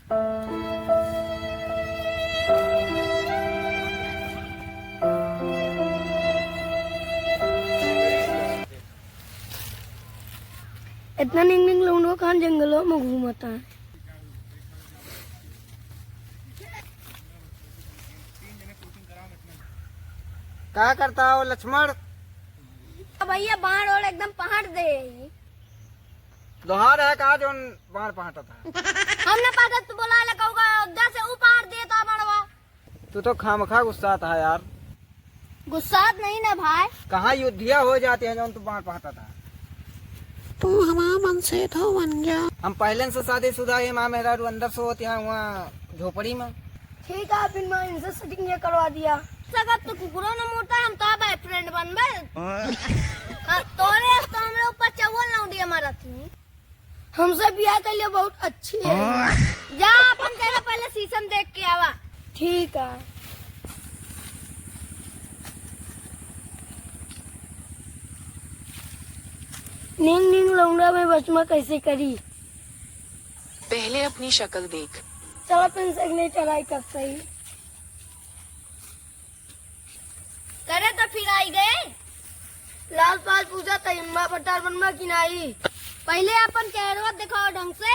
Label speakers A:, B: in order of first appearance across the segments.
A: इतना निंग निंग लौंडो कहाँ जंगलों में घूमता है।
B: क्या करता हो लक्ष्मण?
A: भैया बाढ़ और एकदम पहाड़ दे
B: दोहार है कहा जो बाढ़ पहाड़ था।
A: हमने पाता तो बोला लगाऊंगा उधर से ऊ पहाड़ दिए तो मरवा।
B: तू तो खामखा गुस्सा था यार।
A: गुस्सा नहीं ना भाई।
B: कहाँ युद्धिया हो जाती है जो तू बाढ़ पहाड़ा था।
C: तू हमारा मन से तो बन जा।
B: हम पहले से शादीशुदा है, माँ मेरा अंदर से होती है वहाँ झोपड़ी में।
A: ठीक है फिर मैं इनसे सेटिंग ये करवा दिया। सगा तो कुकुरों ने मोटा हम तो भाई फ्रेंड बन गए। तोरे तो हम लोग ऊपर चवल लौंडी हमारा थी। हमसे ब्याह के लिए बहुत अच्छी है। जा अपन तेरा पहले सीजन देख के आवा। ठीक है। निंग निंग लौंडा में बचमा कैसे करी?
C: पहले अपनी शक्ल देख।
A: चल अपन से चढ़ाई कर सही करे तो फिर आई गए। लाल पाल पूजा तयम्बा पटार बनवा की नाई। पहले अपन कहरवा दिखाओ ढंग से।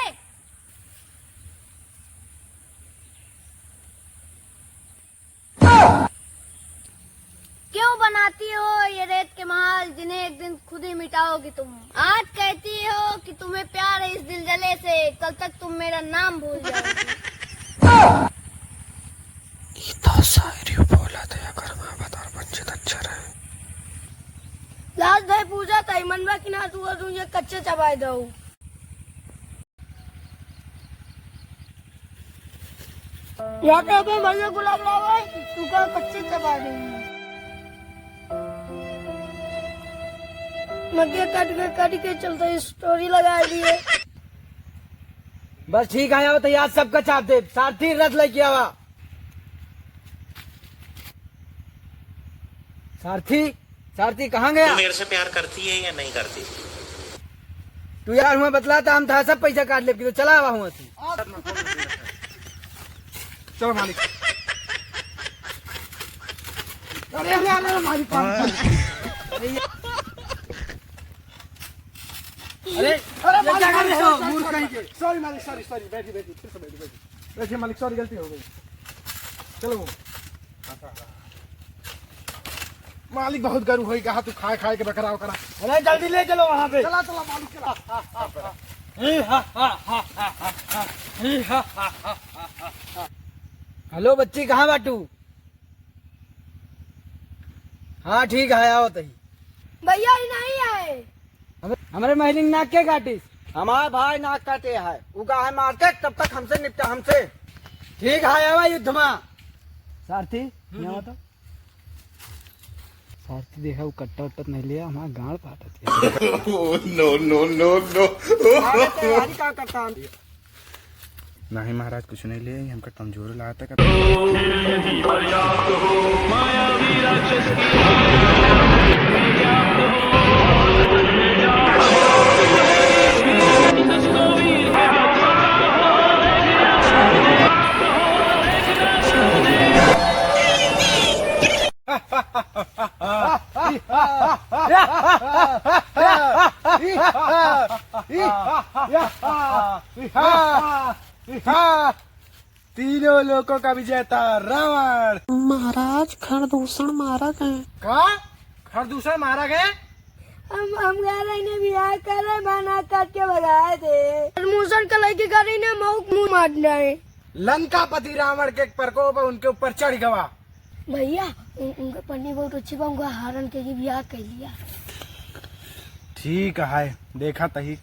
A: क्यों बनाती हो ये रेत के महल जिन्हें एक दिन खुद ही मिटाओगी तुम। आज कहती हो कि तुम्हें प्यार है इस दिल जले से, कल तक तुम मेरा नाम भूल जाओगी।
C: इतना शायरी बोला था अगर मैं बता बच्चे अच्छा रहे।
A: लास्ट भाई पूजा था मनवा की ना तू ये कच्चे चबाई दो। यहाँ पे अपन भैया गुलाब लावा तू का कच्चे चबा देंगे। मध्य कट के चलते स्टोरी लगा दिए।
B: बस ठीक है तो यार सबका छाप दे। सारथी रथ लेके आवा। सारथी सारथी कहाँ गया?
D: तू मेरे से प्यार करती है या नहीं करती?
B: तू यार हुआ बतलाता हम था सब पैसा काट ले तो चला हुआ हुआ थी। चलो मालिक। अरे मालिक अरे क्या कर रहे हो? मूर्ख कहीं के। सॉरी मालिक सॉरी बैठिए फिर से बैठिए मालिक सॉरी गलती हो गई। चलो मालिक बहुत गर्व हुई कहा तू खाए खाए के बकरा करा। अरे जल्दी ले चलो वहाँ पे। चला चला मालिक चला। हेलो बच्ची कहाँ बाटू? हाँ ठीक है आओ तही।
A: भैया ही नहीं आए।
B: हमारे महिला नाक के काटिस? हमारे भाई नाक काटे है उगा है मारते तब तक हमसे निपटा हमसे। ठीक है आवा युद्ध में। सारथी यहाँ तो सारथी देखा वो कट्टा उट्टा नहीं लिया हमारा गांड फाटा।
D: नो
B: क्या करता
D: नहीं महाराज कुछ नहीं ले हमका कमजोर लगा था।
B: तीनों लोगों का विजेता रावण।
C: महाराज खरदूषण मारा गए।
B: का खरदूषण मारा गए?
A: हम ने बिहार करे बना काट के भगाए थे। प्रमोशन का लड़के करे ने मुंह मार जाए।
B: लंकापति रावण के प्रकोप उनके ऊपर चढ़ गवा।
A: भैया उनका पढ़नी बहुत अच्छी बा। उनका हारन के बिहार कर लिया।
B: ठीक है देखा तही